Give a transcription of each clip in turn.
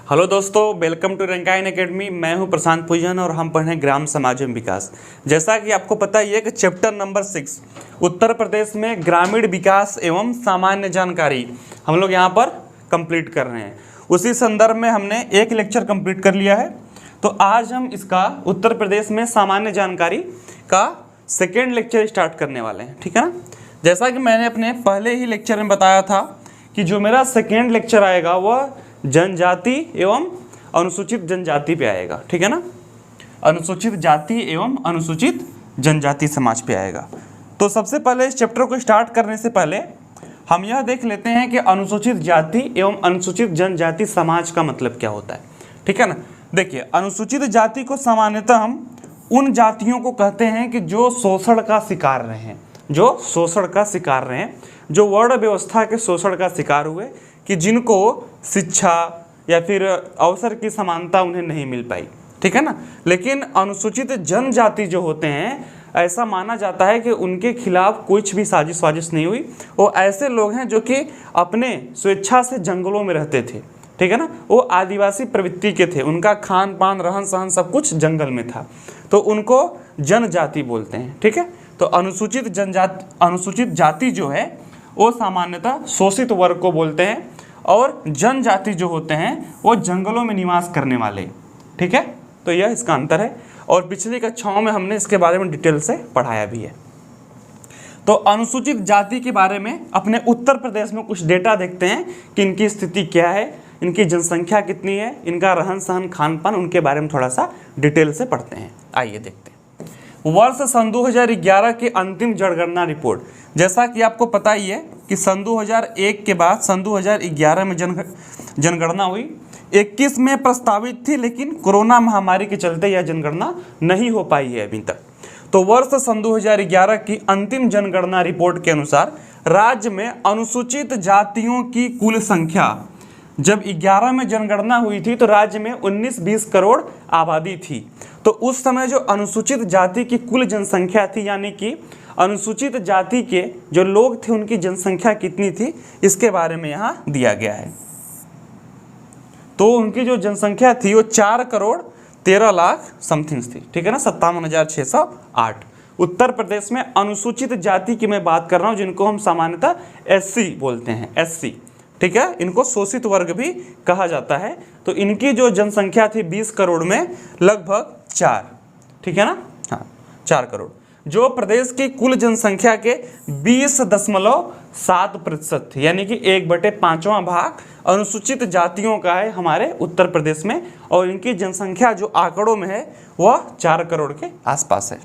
Hello दोस्तों, welcome to रंकायन academy. मैं हूं प्रशांत पूजन और हम पढ़ रहे हैं ग्राम समाज एवं विकास। जैसा कि आपको पता ही है कि चैप्टर नंबर 6 उत्तर प्रदेश में ग्रामीण विकास एवं सामान्य जानकारी हम लोग यहां पर कंप्लीट कर रहे हैं। उसी संदर्भ में हमने एक लेक्चर कंप्लीट कर लिया है, तो आज हम इसका उत्तर प्रदेश में सामान्य जानकारी का सेकेंड लेक्चर स्टार्ट करने वाले हैं। ठीक है ना। जैसा कि मैंने अपने पहले ही लेक्चर में बताया था कि जो मेरा सेकेंड लेक्चर आएगा वह जनजाति एवं अनुसूचित जनजाति पे आएगा। ठीक है ना। अनुसूचित जाति एवं अनुसूचित जनजाति समाज पे आएगा। तो सबसे पहले इस चैप्टर को स्टार्ट करने से पहले हम यह देख लेते हैं कि अनुसूचित जाति एवं अनुसूचित जनजाति समाज का मतलब क्या होता है। ठीक है ना। देखिए, अनुसूचित जाति को सामान्यतः हम उन जातियों को कहते हैं कि जो शोषण का शिकार रहे हैं, जो शोषण का शिकार रहे हैं, जो वर्ण व्यवस्था के शोषण का शिकार हुए, कि जिनको शिक्षा या फिर अवसर की समानता उन्हें नहीं मिल पाई। ठीक है ना। लेकिन अनुसूचित जनजाति जो होते हैं, ऐसा माना जाता है कि उनके खिलाफ कुछ भी साजिश वाजिश नहीं हुई। वो ऐसे लोग हैं जो कि अपने स्वेच्छा से जंगलों में रहते थे। ठीक है ना। वो आदिवासी प्रवृत्ति के थे, उनका खान पान रहन सहन सब कुछ जंगल में था, तो उनको जनजाति बोलते हैं। ठीक है। तो अनुसूचित जाति जो है वो सामान्यतः शोषित वर्ग को बोलते हैं, और जनजाति जो होते हैं वो जंगलों में निवास करने वाले। ठीक है। तो यह इसका अंतर है, और पिछली कक्षाओं में हमने इसके बारे में डिटेल से पढ़ाया भी है। तो अनुसूचित जाति के बारे में अपने उत्तर प्रदेश में कुछ डेटा देखते हैं कि इनकी स्थिति क्या है, इनकी जनसंख्या कितनी है, इनका रहन सहन खान पान, उनके बारे में थोड़ा सा डिटेल से पढ़ते हैं। आइए देखते हैं। वर्ष सन 2011 की अंतिम जनगणना रिपोर्ट। जैसा कि आपको पता ही है कि सन 2001 के बाद सन 2011 में जनगणना हुई। 21 में प्रस्तावित थी, लेकिन कोरोना महामारी के चलते यह जनगणना नहीं हो पाई है अभी तक। तो वर्ष सन 2011 की अंतिम जनगणना रिपोर्ट के अनुसार राज्य में अनुसूचित जातियों की कुल संख्या, जब 11 में जनगणना हुई थी तो राज्य में 19-20 करोड़ आबादी थी। तो उस समय जो अनुसूचित जाति की कुल जनसंख्या थी, यानी कि अनुसूचित जाति के जो लोग थे उनकी जनसंख्या कितनी थी, इसके बारे में यहाँ दिया गया है। तो उनकी जो जनसंख्या थी वो 4 करोड़ 13 लाख समथिंग थी। ठीक है ना। 57,608। उत्तर प्रदेश में अनुसूचित जाति की मैं बात कर रहा हूँ, जिनको हम सामान्यतः SC बोलते हैं, SC। ठीक है। इनको शोषित वर्ग भी कहा जाता है। तो इनकी जो जनसंख्या थी 20 करोड़ में लगभग 4। ठीक है ना। हाँ, 4 करोड़, जो प्रदेश की कुल जनसंख्या के 20.7% थी, यानी कि 1/5वां भाग अनुसूचित जातियों का है हमारे उत्तर प्रदेश में, और इनकी जनसंख्या जो आंकड़ों में है वह 4 करोड़ के आसपास है।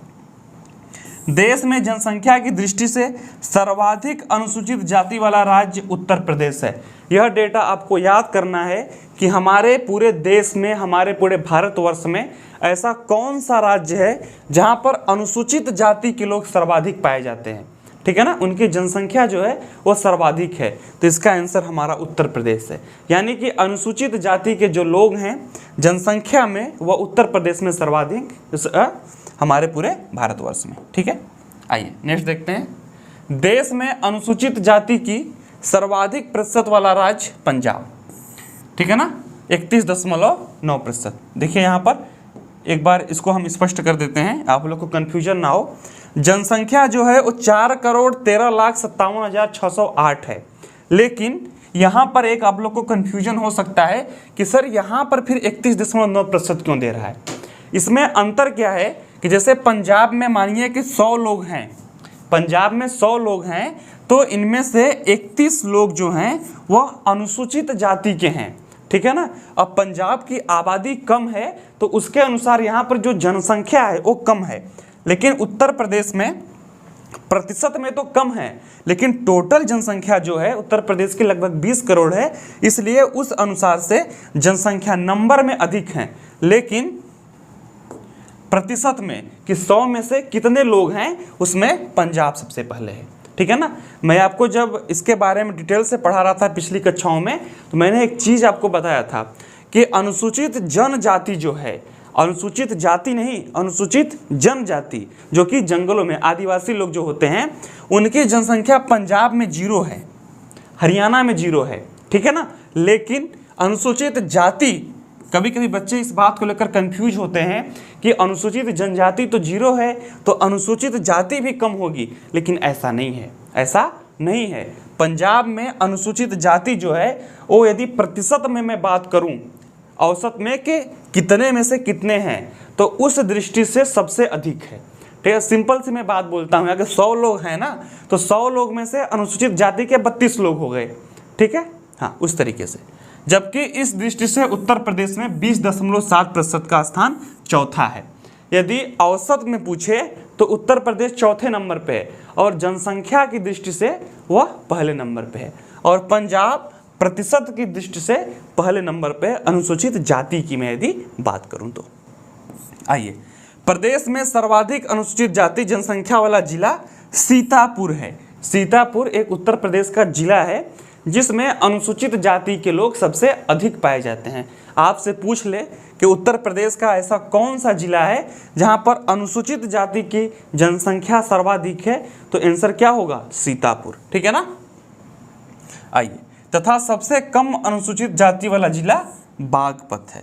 देश में जनसंख्या की दृष्टि से सर्वाधिक अनुसूचित जाति वाला राज्य उत्तर प्रदेश है। यह डेटा आपको याद करना है कि हमारे पूरे देश में, हमारे पूरे भारतवर्ष में ऐसा कौन सा राज्य है जहां पर अनुसूचित जाति के लोग सर्वाधिक पाए जाते हैं। ठीक है ना। उनकी जनसंख्या जो है वो सर्वाधिक है। तो इसका आंसर हमारा उत्तर प्रदेश है। यानी कि अनुसूचित जाति के जो लोग हैं जनसंख्या में, वह उत्तर प्रदेश में सर्वाधिक हमारे पूरे भारतवर्ष में। ठीक है। आइए नेक्स्ट देखते हैं। देश में अनुसूचित जाति की सर्वाधिक प्रतिशत वाला राज्य पंजाब। ठीक है ना। 31.9%। देखिए यहाँ पर एक बार इसको हम स्पष्ट कर देते हैं, आप लोग को कन्फ्यूजन ना हो। जनसंख्या जो है वो 4,13,57,608 है। लेकिन यहाँ पर एक आप लोग को कन्फ्यूजन हो सकता है कि सर यहाँ पर फिर 31.9% क्यों दे रहा है। इसमें अंतर क्या है कि जैसे पंजाब में मानिए कि 100 लोग हैं, पंजाब में 100 लोग हैं, तो इनमें से 31 लोग जो हैं वह अनुसूचित जाति के हैं। ठीक है ना। अब पंजाब की आबादी कम है, तो उसके अनुसार यहाँ पर जो जनसंख्या है वो कम है। लेकिन उत्तर प्रदेश में प्रतिशत में तो कम है, लेकिन टोटल जनसंख्या जो है उत्तर प्रदेश की लगभग 20 करोड़ है, इसलिए उस अनुसार से जनसंख्या नंबर में अधिक है, लेकिन प्रतिशत में कि 100 में से कितने लोग हैं उसमें पंजाब सबसे पहले है। ठीक है ना। मैं आपको जब इसके बारे में डिटेल से पढ़ा रहा था पिछली कक्षाओं में, तो मैंने एक चीज़ आपको बताया था कि अनुसूचित जनजाति जो है, अनुसूचित जाति नहीं, अनुसूचित जनजाति, जो कि जंगलों में आदिवासी लोग जो होते हैं, उनकी जनसंख्या पंजाब में 0 है, हरियाणा में 0 है। ठीक है ना। लेकिन अनुसूचित जाति, कभी कभी बच्चे इस बात को लेकर कंफ्यूज होते हैं कि अनुसूचित जनजाति तो 0 है तो अनुसूचित जाति भी कम होगी, लेकिन ऐसा नहीं है, ऐसा नहीं है। पंजाब में अनुसूचित जाति जो है वो यदि प्रतिशत में मैं बात करूं, औसत में कि कितने में से कितने हैं, तो उस दृष्टि से सबसे अधिक है। ठीक है, सिंपल सी मैं बात बोलता हूँ, अगर 100 लोग हैं ना तो 100 लोग में से अनुसूचित जाति के 32 लोग हो गए। ठीक है, हाँ, उस तरीके से। जबकि इस दृष्टि से उत्तर प्रदेश में 20.7% का स्थान चौथा है। यदि औसत में पूछे तो उत्तर प्रदेश चौथे नंबर पे है, और जनसंख्या की दृष्टि से वह पहले नंबर पे है, और पंजाब प्रतिशत की दृष्टि से पहले नंबर पे अनुसूचित जाति की मैं यदि बात करूं तो। आइए, प्रदेश में सर्वाधिक अनुसूचित जाति जनसंख्या वाला जिला सीतापुर है। सीतापुर एक उत्तर प्रदेश का जिला है जिसमें अनुसूचित जाति के लोग सबसे अधिक पाए जाते हैं। आपसे पूछ ले कि उत्तर प्रदेश का ऐसा कौन सा जिला है जहां पर अनुसूचित जाति की जनसंख्या सर्वाधिक है, तो आंसर क्या होगा? सीतापुर। ठीक है ना। आइए, तथा सबसे कम अनुसूचित जाति वाला जिला बागपत है।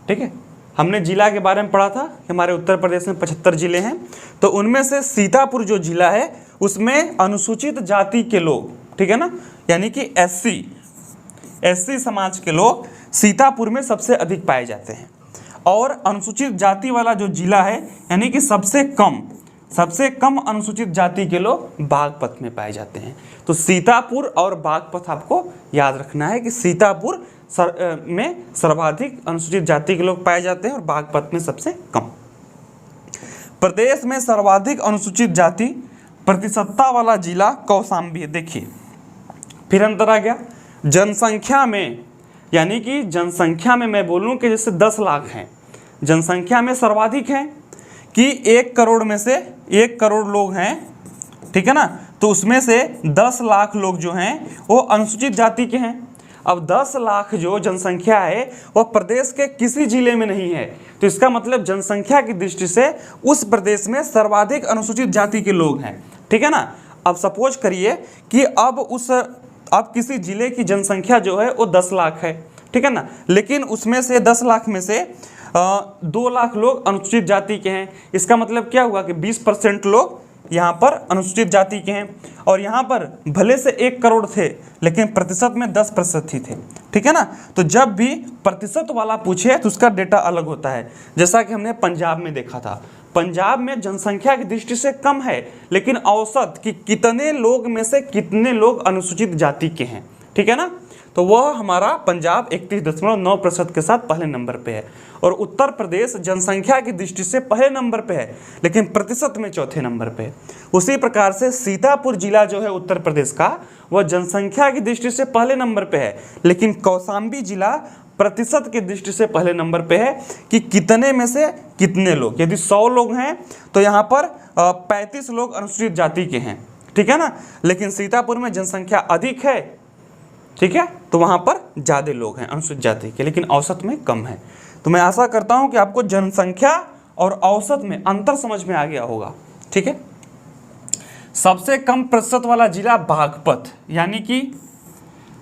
ठीक है, हमने जिला के बारे में पढ़ा था कि हमारे उत्तर प्रदेश में 75 जिले हैं, तो उनमें से सीतापुर जो जिला है उसमें अनुसूचित जाति के लोग, ठीक है ना, यानी कि एससी समाज के लोग सीतापुर में सबसे अधिक पाए जाते हैं। और अनुसूचित जाति वाला जो जिला है यानी कि सबसे कम अनुसूचित जाति के लोग बागपत में पाए जाते हैं। तो सीतापुर और बागपत आपको याद रखना है कि सीतापुर में सर्वाधिक अनुसूचित जाति के लोग पाए जाते हैं और बागपत में सबसे कम। प्रदेश में सर्वाधिक अनुसूचित जाति प्रतिशतता वाला जिला कौशाम्बी है। देखिए, फिर अंतर आ गया जनसंख्या में, यानी कि जनसंख्या में मैं बोलूं कि जैसे 10 लाख हैं, जनसंख्या में सर्वाधिक है कि 1 करोड़ में से 1 करोड़ लोग हैं, ठीक है ना, तो उसमें से 10 लाख लोग जो हैं वो अनुसूचित जाति के हैं। अब 10 लाख जो जनसंख्या है वह प्रदेश के किसी जिले में नहीं है, तो इसका मतलब जनसंख्या की दृष्टि से उस प्रदेश में सर्वाधिक अनुसूचित जाति के लोग हैं। ठीक है ना। अब सपोज करिए कि अब किसी जिले की जनसंख्या जो है वो 10 लाख है, ठीक है ना, लेकिन उसमें से 10 लाख में से 2 लाख लोग अनुसूचित जाति के हैं। इसका मतलब क्या हुआ कि 20% लोग यहाँ पर अनुसूचित जाति के हैं, और यहाँ पर भले से 1 करोड़ थे लेकिन प्रतिशत में 10% ही थे। ठीक है ना। तो जब भी प्रतिशत वाला पूछे तो उसका डेटा अलग होता है, जैसा कि हमने पंजाब में देखा था। पंजाब में जनसंख्या की दृष्टि से कम है, लेकिन औसत कि कितने लोग में से कितने लोग अनुसूचित जाति के हैं, ठीक है ना, तो वह हमारा पंजाब 31.9% के साथ पहले नंबर पे है। और उत्तर प्रदेश जनसंख्या की दृष्टि से पहले नंबर पे है, लेकिन प्रतिशत में चौथे नंबर पे है। उसी प्रकार से सीतापुर जिला जो है उत्तर प्रदेश का, वह जनसंख्या की दृष्टि से पहले नंबर पे है, लेकिन कौशाम्बी जिला प्रतिशत की दृष्टि से पहले नंबर पे है कि कितने में से कितने लोग। यदि 100 लोग हैं तो यहाँ पर 35 लोग अनुसूचित जाति के हैं, ठीक है ना, लेकिन सीतापुर में जनसंख्या अधिक है, ठीक है, तो वहाँ पर ज़्यादा लोग हैं अनुसूचित जाति के, लेकिन औसत में कम है। तो मैं आशा करता हूँ कि आपको जनसंख्या और औसत में अंतर समझ में आ गया होगा। ठीक है। सबसे कम प्रतिशत वाला जिला बागपत, यानी कि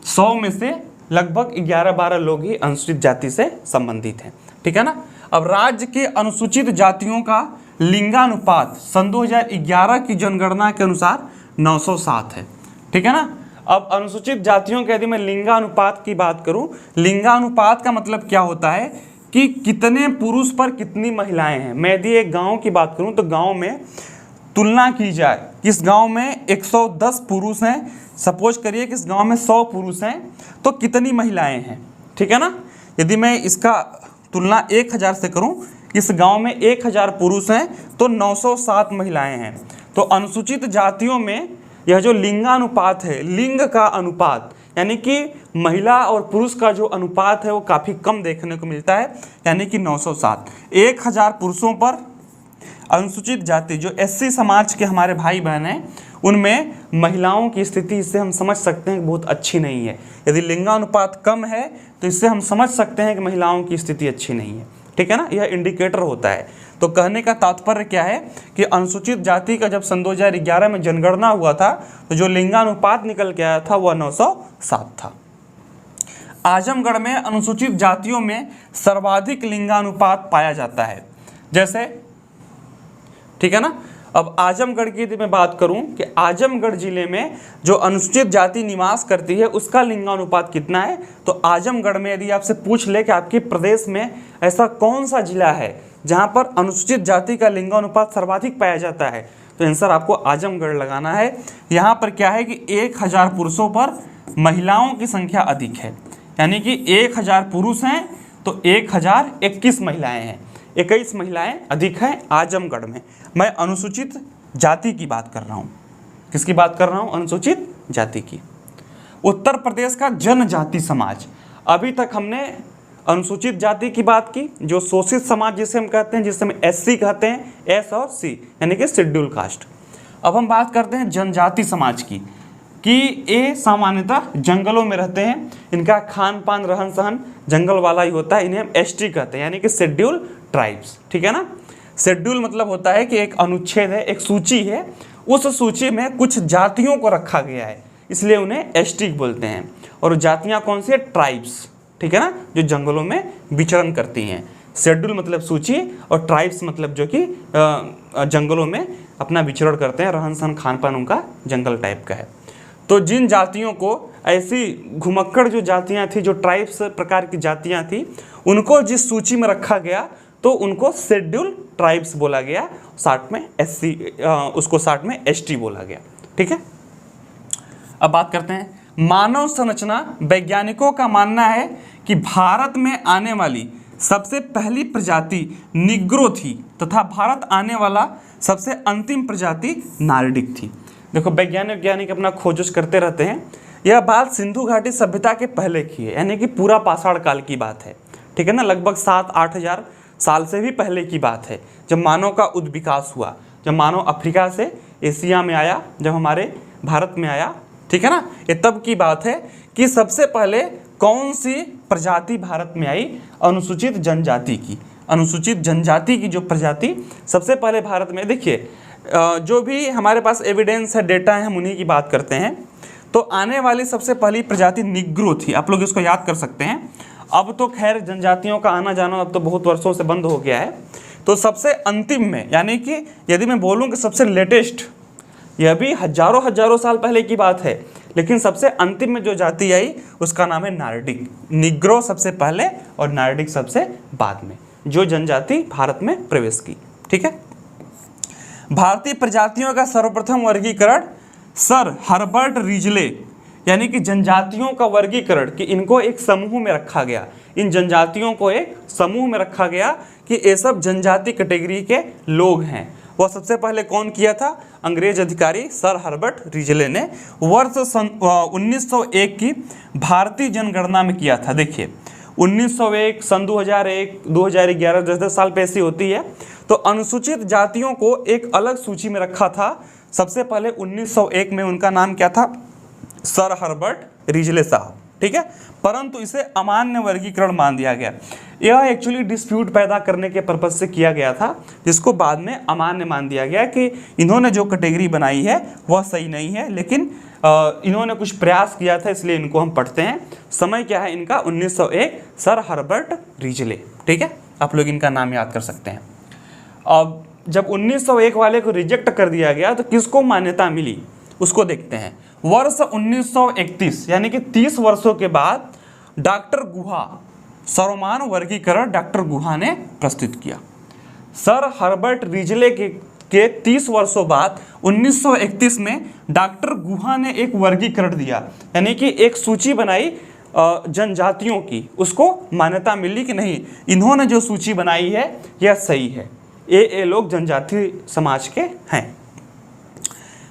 100 में से लगभग 11-12 लोग ही अनुसूचित जाति से संबंधित हैं। ठीक है ना। अब राज्य के अनुसूचित जातियों का लिंगानुपात सन 2011 की जनगणना के अनुसार 907 है। ठीक है ना। अब अनुसूचित जातियों के यदि मैं लिंगानुपात की बात करूं, लिंगानुपात का मतलब क्या होता है कि कितने पुरुष पर कितनी महिलाएं हैं। मैं यदि एक गांव की बात करूं तो गांव में तुलना की जाए, किस गांव में 110 पुरुष हैं, सपोज करिए कि इस गांव में 100 पुरुष हैं, तो कितनी महिलाएं हैं। ठीक है ना। यदि मैं इसका तुलना 1000 से करूं, इस गांव में 1000 पुरुष हैं तो 907 महिलाएं हैं। तो अनुसूचित जातियों में यह जो लिंगानुपात है, लिंग का अनुपात, यानी कि महिला और पुरुष का जो अनुपात है वो काफ़ी कम देखने को मिलता है, यानी कि 907। 1000 पुरुषों पर अनुसूचित जाति जो एससी समाज के हमारे भाई बहन हैं, उनमें महिलाओं की स्थिति, इससे हम समझ सकते हैं कि बहुत अच्छी नहीं है। यदि लिंगानुपात कम है तो इससे हम समझ सकते हैं कि महिलाओं की स्थिति अच्छी नहीं है। ठीक है ना, यह इंडिकेटर होता है। तो कहने का तात्पर्य क्या है कि अनुसूचित जाति का जब सन 2011 में जनगणना हुआ था तो जो लिंगानुपात निकल के आया था वह 907 था। आजमगढ़ में अनुसूचित जातियों में सर्वाधिक लिंगानुपात पाया जाता है। जैसे, ठीक है ना, अब आजमगढ़ की यदि मैं बात करूं कि आजमगढ़ जिले में जो अनुसूचित जाति निवास करती है उसका लिंगानुपात कितना है, तो आजमगढ़ में यदि आपसे पूछ ले कि आपके प्रदेश में ऐसा कौन सा जिला है जहां पर अनुसूचित जाति का लिंगानुपात सर्वाधिक पाया जाता है, तो आंसर आपको आजमगढ़ लगाना है। यहाँ पर क्या है कि 1000 पुरुषों पर महिलाओं की संख्या अधिक है, यानी कि 1000 पुरुष हैं तो 1021 महिलाएं हैं, 21 महिलाएं अधिक हैं आजमगढ़ में। मैं अनुसूचित जाति की बात कर रहा हूँ। किसकी बात कर रहा हूँ? अनुसूचित जाति की। उत्तर प्रदेश का जनजाति समाज, अभी तक हमने अनुसूचित जाति की बात की, जो शोषित समाज जिसे हम कहते हैं, जिसे हम SC कहते हैं, S और C यानी कि शेड्यूल कास्ट। अब हम बात करते हैं जनजाति समाज की, कि ये सामान्यतः जंगलों में रहते हैं, इनका खान पान रहन सहन जंगल वाला ही होता है, इन्हें हम ST कहते हैं यानी कि शेड्यूल ट्राइब्स। ठीक है ना, शेड्यूल मतलब होता है कि एक अनुच्छेद है, एक सूची है, उस सूची में कुछ जातियों को रखा गया है, इसलिए उन्हें ST बोलते हैं। और जातियां कौन सी है? ट्राइब्स। ठीक है ना, जो जंगलों में विचरण करती हैं। शेड्यूल मतलब सूची और ट्राइब्स मतलब जो कि जंगलों में अपना विचरण करते हैं, रहन सहन खान पान उनका जंगल टाइप का है। तो जिन जातियों को ऐसी घुमक्कड़ जो जातियां थी, जो ट्राइब्स प्रकार की जातियां थी, उनको जिस सूची में रखा गया तो उनको शेड्यूल ट्राइब्स बोला गया, साथ में SC उसको साथ में ST बोला गया। ठीक है, अब बात करते हैं मानव संरचना। वैज्ञानिकों का मानना है कि भारत में आने वाली सबसे पहली प्रजाति निग्रो थी तथा भारत आने वाला सबसे अंतिम प्रजाति नार्डिक थी। देखो, वैज्ञानिक अपना खोज करते रहते हैं। यह बात सिंधु घाटी सभ्यता के पहले की है, यानी कि पूरा पाषाण काल की बात है। ठीक है ना, लगभग 7-8 हजार साल से भी पहले की बात है, जब मानव का उद्विकास हुआ, जब मानव अफ्रीका से एशिया में आया, जब हमारे भारत में आया। ठीक है ना, ये तब की बात है कि सबसे पहले कौन सी प्रजाति भारत में आई? अनुसूचित जनजाति की। अनुसूचित जनजाति की जो प्रजाति सबसे पहले भारत में, देखिए जो भी हमारे पास एविडेंस है, डेटा है, हम उन्हीं की बात करते हैं। तो आने वाली सबसे पहली प्रजाति निग्रो थी, आप लोग इसको याद कर सकते हैं। अब तो खैर जनजातियों का आना जाना अब तो बहुत वर्षों से बंद हो गया है। तो सबसे अंतिम में, यानी कि यदि मैं बोलूँ कि सबसे लेटेस्ट, यह भी हजारों साल पहले की बात है, लेकिन सबसे अंतिम में जो जाति आई उसका नाम है नार्डिक। निग्रो सबसे पहले और नार्डिक सबसे बाद में, जो जनजाति भारत में प्रवेश की। ठीक है, भारतीय प्रजातियों का सर्वप्रथम वर्गीकरण सर हर्बर्ट रिजले, यानी कि जनजातियों का वर्गीकरण कि इनको एक समूह में रखा गया, इन जनजातियों को एक समूह में रखा गया कि ये सब जनजाति कैटेगरी के लोग हैं, वह सबसे पहले कौन किया था? अंग्रेज अधिकारी सर हर्बर्ट रिजले ने वर्ष 1901 की भारतीय जनगणना में किया था। देखिए 1901, सन 2001, 2011, 10 साल पे ऐसी होती है। तो अनुसूचित जातियों को एक अलग सूची में रखा था। सबसे पहले 1901 में उनका नाम क्या था? सर हर्बर्ट रिजले साहब। ठीक है, परंतु इसे अमान्य वर्गीकरण मान दिया गया। यह एक्चुअली डिस्प्यूट पैदा करने के पर्पज से किया गया था, जिसको बाद में अमान्य मान दिया गया कि इन्होंने जो कैटेगरी बनाई है वह सही नहीं है, लेकिन इन्होंने कुछ प्रयास किया था, इसलिए इनको हम पढ़ते हैं। समय क्या है इनका? 1901, सर हर्बर्ट रिजले। ठीक है, आप लोग इनका नाम याद कर सकते हैं। अब जब 1901 वाले को रिजेक्ट कर दिया गया तो किसको मान्यता मिली उसको देखते हैं। वर्ष 1931 यानी कि 30 वर्षों के बाद डॉक्टर गुहा, सर्वमान्य वर्गीकरण डॉक्टर गुहा ने प्रस्तुत किया। सर हर्बर्ट रिजले के 30 वर्षों बाद 1931 में डॉक्टर गुहा ने एक वर्गीकरण दिया, यानी कि एक सूची बनाई जनजातियों की, उसको मान्यता मिली कि नहीं, इन्होंने जो सूची बनाई है यह सही है, ये लोग जनजाति समाज के हैं।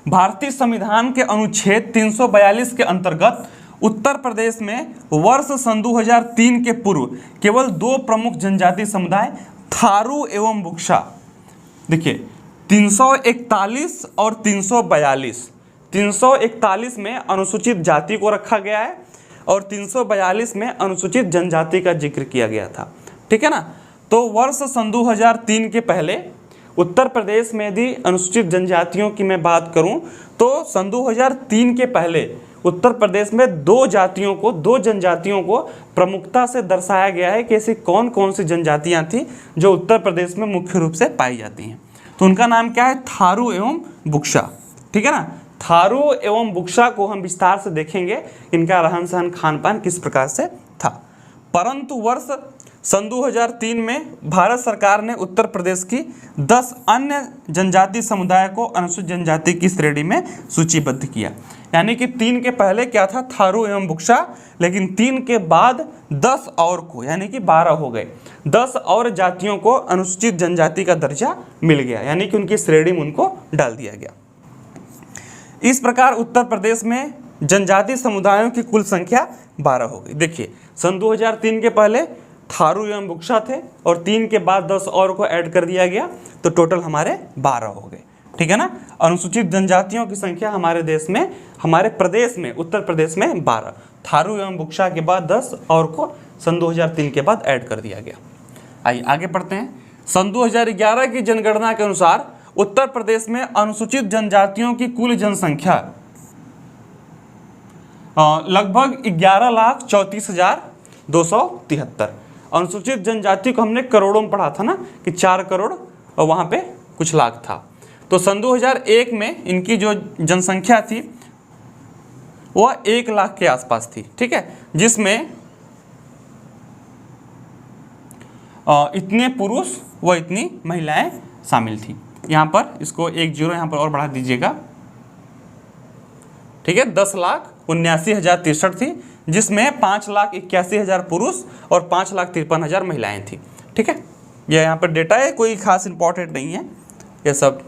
भारतीय संविधान के अनुच्छेद 342 के अंतर्गत उत्तर प्रदेश में वर्ष सन 2003 के पूर्व केवल 2 प्रमुख जनजाति समुदाय थारू एवं बुक्सा, देखिए 341 और 342, 341 में अनुसूचित जाति को रखा गया है और 342 में अनुसूचित जनजाति का जिक्र किया गया था। ठीक है ना, तो वर्ष सन 2003 के पहले उत्तर प्रदेश में यदि अनुसूचित जनजातियों की मैं बात करूं तो सन 2003 के पहले उत्तर प्रदेश में दो जनजातियों को प्रमुखता से दर्शाया गया है कि ऐसी कौन कौन सी जनजातियां थी जो उत्तर प्रदेश में मुख्य रूप से पाई जाती हैं। तो उनका नाम क्या है? थारू एवं बुक्शा। ठीक है ना, थारू एवं बुक्शा को हम विस्तार से देखेंगे, इनका रहन सहन खान पान किस प्रकार से था। परंतु वर्ष सन 2003 में भारत सरकार ने उत्तर प्रदेश की 10 अन्य जनजाति समुदाय को अनुसूचित जनजाति की श्रेणी में सूचीबद्ध किया। यानी कि 3 के पहले क्या था? थारू एवं बुक्शा, लेकिन 3 के बाद 10 और को, यानी कि 12 हो गए, 10 और जातियों को अनुसूचित जनजाति का दर्जा मिल गया, यानी कि उनकी श्रेणी में उनको डाल दिया गया। इस प्रकार उत्तर प्रदेश में जनजाति समुदायों की कुल संख्या 12 हो गई। देखिए, सन 2003 के पहले थारू एवं बुक्शा थे और 3 के बाद 10 और को ऐड कर दिया गया, तो टोटल हमारे 12 हो गए। ठीक है ना, अनुसूचित जनजातियों की संख्या हमारे देश में, हमारे प्रदेश में, उत्तर प्रदेश में 12, थारू एवं बुक्शा के बाद 10 और को सन 2003 के बाद ऐड कर दिया गया। आइए आगे पढ़ते हैं। सन 2011 की जनगणना के अनुसार उत्तर प्रदेश में अनुसूचित जनजातियों की कुल जनसंख्या लगभग 11,34,273। अनुसूचित जनजाति को हमने करोड़ों में पढ़ा था ना, कि 4 करोड़ और वहाँ पे कुछ लाख था। तो सन 2001 में इनकी जो जनसंख्या थी वह 1 लाख के आसपास थी। ठीक है, जिसमें इतने पुरुष व इतनी महिलाएं शामिल थी। यहाँ पर इसको 1 0 यहाँ पर और बढ़ा दीजिएगा। ठीक है, 10,79,063 थी, जिसमें 5,81,000 पुरुष और 5,53,000 महिलाएं थी। ठीक है, यह यहाँ पर डेटा है, कोई खास इंपॉर्टेंट नहीं है ये सब।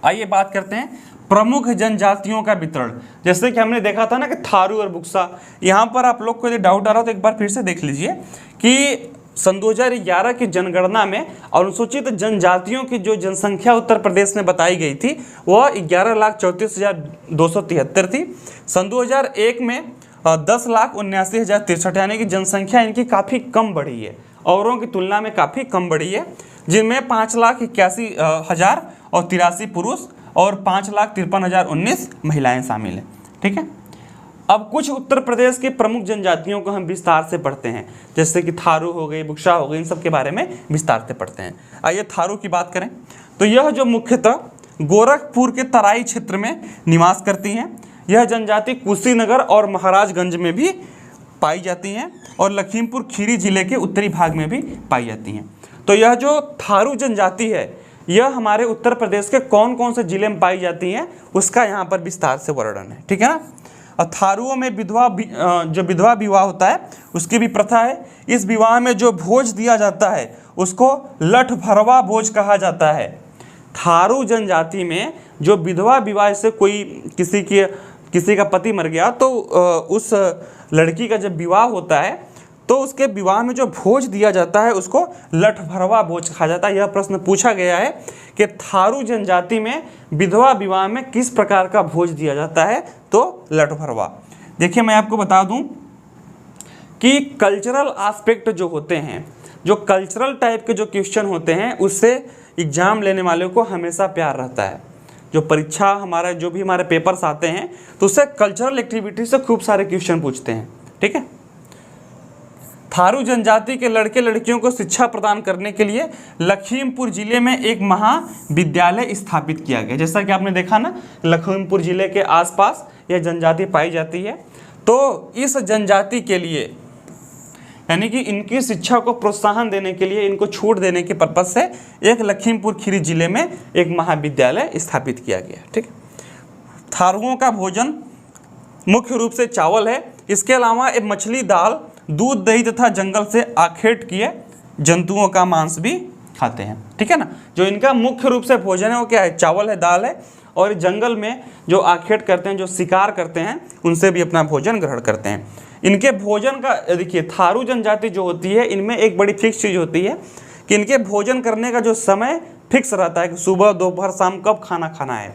आइए बात करते हैं प्रमुख जनजातियों का वितरण। जैसे कि हमने देखा था ना कि थारू और बुक्शा, यहाँ पर आप लोग को यदि डाउट आ रहा हो तो एक बार फिर से देख लीजिए कि सन 2011 की जनगणना में अनुसूचित जनजातियों की जो जनसंख्या उत्तर प्रदेश में बताई गई थी वह 11,34,273 थी। सन 2001 में 10,79,063, यानी कि जनसंख्या इनकी काफ़ी कम बढ़ी है, औरों की तुलना में काफ़ी कम बढ़ी है, जिनमें 5,81,000 और 83 पुरुष और 5,53,019 महिलाएं शामिल हैं। ठीक है, अब कुछ उत्तर प्रदेश के प्रमुख जनजातियों को हम विस्तार से पढ़ते हैं, जैसे कि थारू हो गई, बुक्शा हो गई, इन सब के बारे में विस्तार से पढ़ते हैं। आइए थारू की बात करें तो यह जो मुख्यतः गोरखपुर के तराई क्षेत्र में निवास करती हैं। यह जनजाति कुशीनगर और महाराजगंज में भी पाई जाती हैं और लखीमपुर खीरी जिले के उत्तरी भाग में भी पाई जाती हैं। तो यह जो थारू जनजाति है यह हमारे उत्तर प्रदेश के कौन कौन से जिले में पाई जाती हैं उसका यहाँ पर विस्तार से वर्णन है। ठीक है ना, और थारुओं में विधवा विवाह होता है उसकी भी प्रथा है। इस विवाह में जो भोज दिया जाता है उसको लठ भरवा भोज कहा जाता है। थारू जनजाति में जो विधवा विवाह से कोई किसी का पति मर गया तो उस लड़की का जब विवाह होता है तो उसके विवाह में जो भोज दिया जाता है उसको लठ भरवा भोज कहा जाता है। यह प्रश्न पूछा गया है कि थारू जनजाति में विधवा विवाह में किस प्रकार का भोज दिया जाता है, तो लठ भरवा। देखिए मैं आपको बता दूं कि कल्चरल एस्पेक्ट जो होते हैं, जो कल्चरल टाइप के जो क्वेश्चन होते हैं उससे एग्जाम लेने वालों को हमेशा प्यार रहता है। जो परीक्षा हमारा जो भी हमारे पेपर्स आते हैं तो उससे कल्चरल एक्टिविटी से खूब सारे क्वेश्चन पूछते हैं। ठीक है, थारू जनजाति के लड़के लड़कियों को शिक्षा प्रदान करने के लिए लखीमपुर जिले में एक महाविद्यालय स्थापित किया गया। जैसा कि आपने देखा ना, लखीमपुर जिले के आसपास यह जनजाति पाई जाती है। तो इस जनजाति के लिए यानी कि इनकी शिक्षा को प्रोत्साहन देने के लिए, इनको छूट देने के पर्पज से एक लखीमपुर खीरी जिले में एक महाविद्यालय स्थापित किया गया। ठीक, थारुओं का भोजन मुख्य रूप से चावल है। इसके अलावा एक मछली, दाल, दूध, दही तथा जंगल से आखेट किए जंतुओं का मांस भी खाते हैं। ठीक है ना, जो इनका मुख्य रूप से भोजन है वो क्या है? चावल है, दाल है, और जंगल में जो आखेट करते हैं, जो शिकार करते हैं, उनसे भी अपना भोजन ग्रहण करते हैं। इनके भोजन का देखिए, थारू जनजाति जो होती है इनमें एक बड़ी फिक्स चीज़ होती है कि इनके भोजन करने का जो समय फिक्स रहता है कि सुबह, दोपहर, शाम कब खाना खाना है।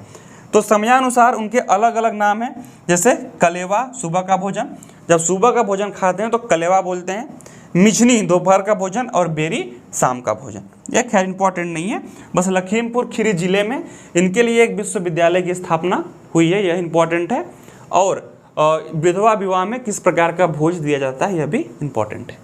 तो समयानुसार उनके अलग अलग नाम हैं। जैसे कलेवा सुबह का भोजन, जब सुबह का भोजन खाते हैं तो कलेवा बोलते हैं। मिछनी दोपहर का भोजन और बेरी शाम का भोजन। यह खैर इंपॉर्टेंट नहीं है, बस लखीमपुर खीरी जिले में इनके लिए एक विश्वविद्यालय की स्थापना हुई है, यह इंपॉर्टेंट है। और विधवा विवाह में किस प्रकार का भोज दिया जाता है, यह भी इंपॉर्टेंट है।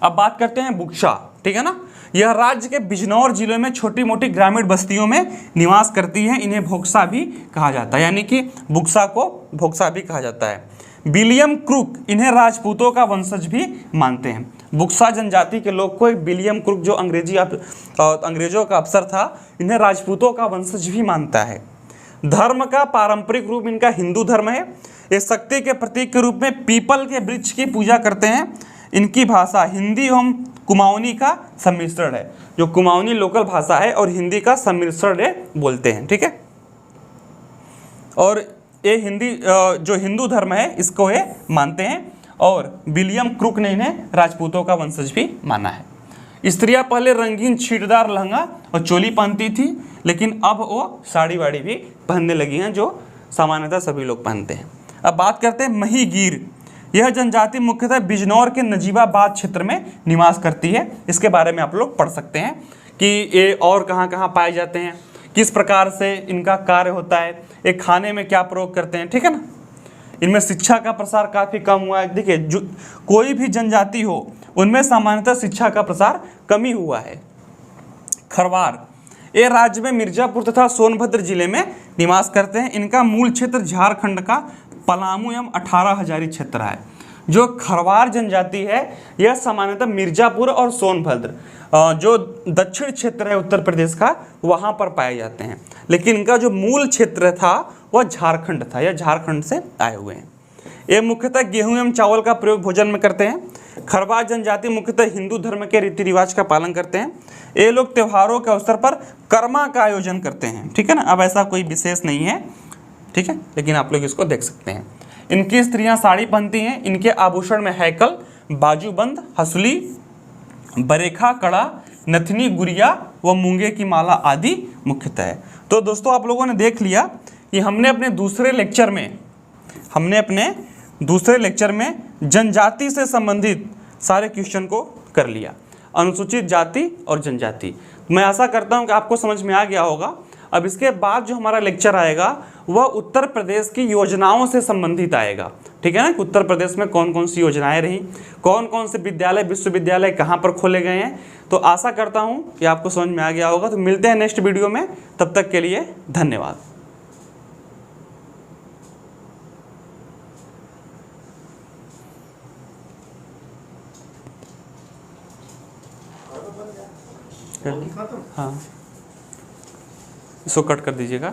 अब बात करते हैं बुक्सा, ठीक है ना। यह राज्य के बिजनौर जिले में छोटी मोटी ग्रामीण बस्तियों में निवास करती है। इन्हें भोक्सा भी कहा जाता है, यानी कि बुक्सा को भोक्सा भी कहा जाता है। विलियम क्रुक इन्हें राजपूतों का वंशज भी मानते हैं। बुक्सा जनजाति के लोग को विलियम क्रुक जो अंग्रेजों का अफसर था, इन्हें राजपूतों का वंशज भी मानता है। धर्म का पारंपरिक रूप इनका हिंदू धर्म है। ये शक्ति के प्रतीक के रूप में पीपल के वृक्ष की पूजा करते हैं। इनकी भाषा हिंदी एवं कुमाऊनी का सम्मिश्रण है। जो कुमाऊनी लोकल भाषा है और हिंदी का सम्मिश्रण बोलते हैं, ठीक है। और ये हिंदी जो हिंदू धर्म है इसको ये मानते हैं, और विलियम क्रुक ने इन्हें राजपूतों का वंशज भी माना है। स्त्रियां पहले रंगीन छींटदार लहंगा और चोली पहनती थी, लेकिन अब वो साड़ी वाड़ी भी पहनने लगी हैं, जो सामान्यतः सभी लोग पहनते हैं। अब बात करते हैं महीगीर। यह जनजाति मुख्यतः बिजनौर के नजीबाबाद क्षेत्र में निवास करती है। इसके बारे में आप लोग पढ़ सकते हैं कि ये और कहाँ कहाँ पाए जाते हैं, किस प्रकार से इनका कार्य होता है, एक खाने में क्या प्रयोग करते हैं, ठीक है ना। इनमें शिक्षा का प्रसार काफ़ी कम हुआ है। देखिए, जो कोई भी जनजाति हो उनमें सामान्यतः शिक्षा का प्रसार कम ही हुआ है। खरवार ये राज्य में मिर्जापुर तथा सोनभद्र जिले में निवास करते हैं। इनका मूल क्षेत्र झारखंड का पलामू एवं 18 हजारी क्षेत्र है। जो खरवार जनजाति है यह सामान्यतः मिर्जापुर और सोनभद्र जो दक्षिण क्षेत्र है उत्तर प्रदेश का, वहाँ पर पाए जाते हैं। लेकिन इनका जो मूल क्षेत्र था वह झारखंड था, यह झारखंड से आए हुए हैं। ये मुख्यतः गेहूं एवं चावल का प्रयोग भोजन में करते हैं। खरवार जनजाति मुख्यतः हिंदू धर्म के रीति रिवाज का पालन करते हैं। ये लोग त्योहारों के अवसर पर कर्मा का आयोजन करते हैं, ठीक है ना। अब ऐसा कोई विशेष नहीं है, ठीक है, लेकिन आप लोग इसको देख सकते हैं। इनकी स्त्रियां साड़ी पहनती हैं। इनके आभूषण में हैकल, बाजूबंद, हसुली, बरेखा, कड़ा, नथनी, गुड़िया व मूंगे की माला आदि मुख्यतः है। तो दोस्तों, आप लोगों ने देख लिया कि हमने अपने दूसरे लेक्चर में जनजाति से संबंधित सारे क्वेश्चन को कर लिया, अनुसूचित जाति और जनजाति। मैं आशा करता हूं कि आपको समझ में आ गया होगा। अब इसके बाद जो हमारा लेक्चर आएगा वह उत्तर प्रदेश की योजनाओं से संबंधित आएगा, ठीक है ना। कि उत्तर प्रदेश में कौन कौन सी योजनाएं रही, कौन कौन से विद्यालय विश्वविद्यालय कहाँ पर खोले गए हैं। तो आशा करता हूँ कि आपको समझ में आ गया होगा। तो मिलते हैं नेक्स्ट वीडियो में, तब तक के लिए धन्यवाद। हाँ, इसको कट कर दीजिएगा।